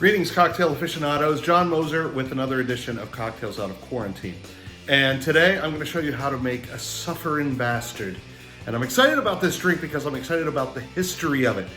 Greetings, cocktail aficionados. John Moser with another edition of Cocktails Out of Quarantine. And today I'm going to show you how to make a Suffering Bastard. And I'm excited about this drink because I'm excited about the history of it.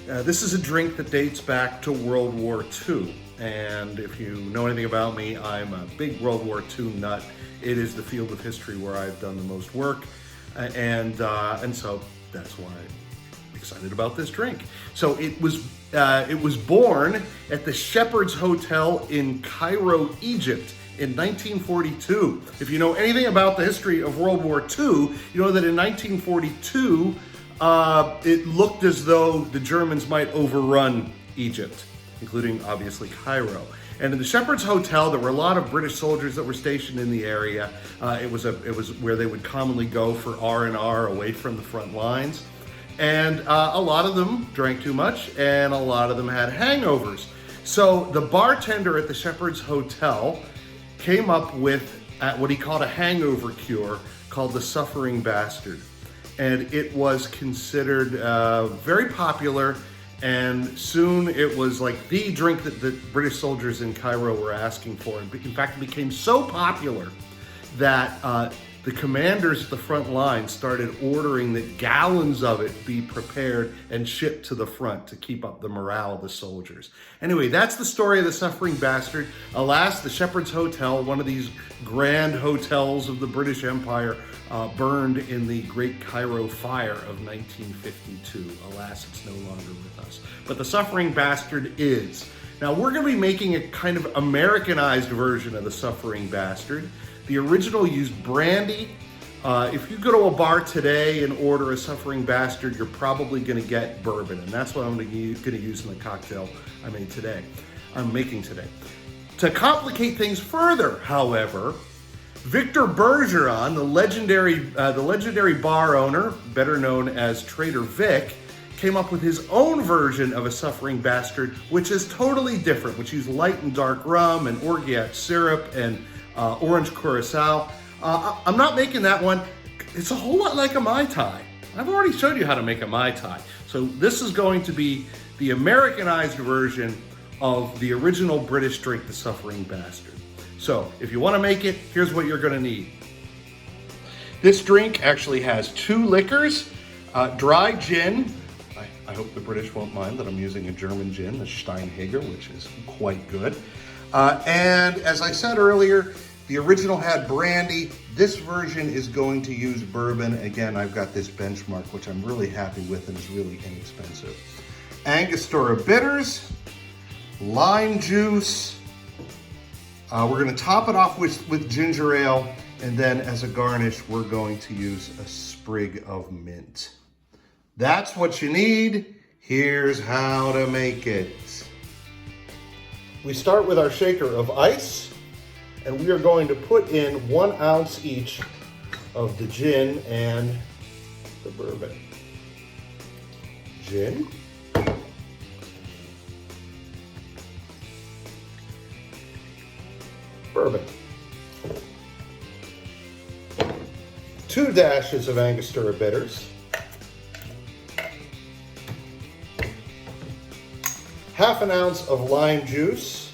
This is a drink that dates back to World War II. And if you know anything about me, I'm a big World War II nut. It is the field of history where I've done the most work. And so that's why I'm excited about this drink. So it was born at the Shepherd's Hotel in Cairo, Egypt in 1942. If you know anything about the history of World War II, you know that in 1942, it looked as though the Germans might overrun Egypt, including obviously Cairo. And in the Shepherd's Hotel, there were a lot of British soldiers that were stationed in the area. It was where they would commonly go for R&R away from the front lines. And a lot of them drank too much, and a lot of them had hangovers. So the bartender at the Shepherd's Hotel came up with what he called a hangover cure called the Suffering Bastard. And it was considered very popular, and soon it was like the drink that the British soldiers in Cairo were asking for. In fact, it became so popular that the commanders at the front line started ordering that gallons of it be prepared and shipped to the front to keep up the morale of the soldiers. Anyway, that's the story of the Suffering Bastard. Alas, the Shepherd's Hotel, one of these grand hotels of the British Empire, burned in the Great Cairo Fire of 1952. Alas, it's no longer with us. But the Suffering Bastard is. Now, we're going to be making a kind of Americanized version of the Suffering Bastard. The original used brandy. If you go to a bar today and order a Suffering Bastard, you're probably going to get bourbon, and that's what I'm going to use in the cocktail I'm making today. To complicate things further, however, Victor Bergeron, the legendary bar owner, better known as Trader Vic, came up with his own version of a Suffering Bastard, which is totally different, which used light and dark rum and orgeat syrup and orange curacao. I'm not making that one. It's a whole lot like a Mai Tai. I've already showed you how to make a Mai Tai. So this is going to be the Americanized version of the original British drink, the Suffering Bastard. So if you want to make it, here's what you're going to need. This drink actually has 2 liquors, dry gin. I hope the British won't mind that I'm using a German gin, the Steinheger, which is quite good. And as I said earlier, the original had brandy. This version is going to use bourbon. Again, I've got this benchmark, which I'm really happy with and is really inexpensive. Angostura bitters, lime juice. We're going to top it off with ginger ale. And then as a garnish, we're going to use a sprig of mint. That's what you need. Here's how to make it. We start with our shaker of ice, and we are going to put in 1 ounce each of the gin and the bourbon. Gin. Bourbon. 2 dashes of Angostura bitters. Half an ounce of lime juice.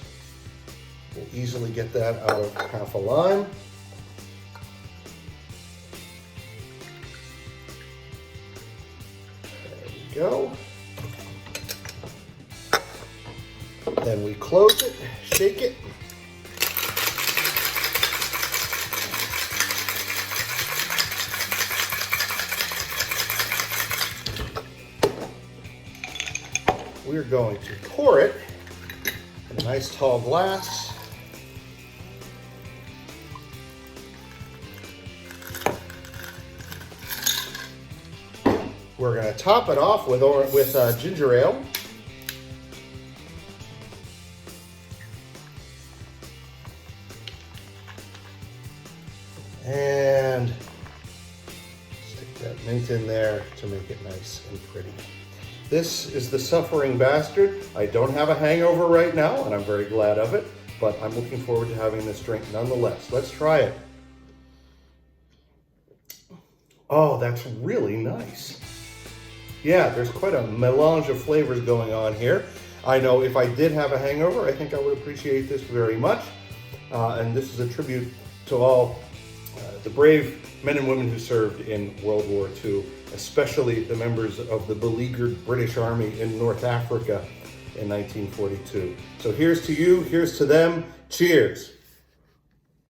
We'll easily get that out of half a lime. There we go. Then we close it, shake it. We're going to pour it in a nice tall glass. We're going to top it off with ginger ale. And stick that mint in there to make it nice and pretty. This is the Suffering Bastard. I don't have a hangover right now, and I'm very glad of it, but I'm looking forward to having this drink nonetheless. Let's try it. Oh, that's really nice. Yeah, there's quite a melange of flavors going on here. I know if I did have a hangover, I think I would appreciate this very much. And this is a tribute to all the brave men and women who served in World War II, especially the members of the beleaguered British Army in North Africa in 1942. So here's to you, here's to them, cheers.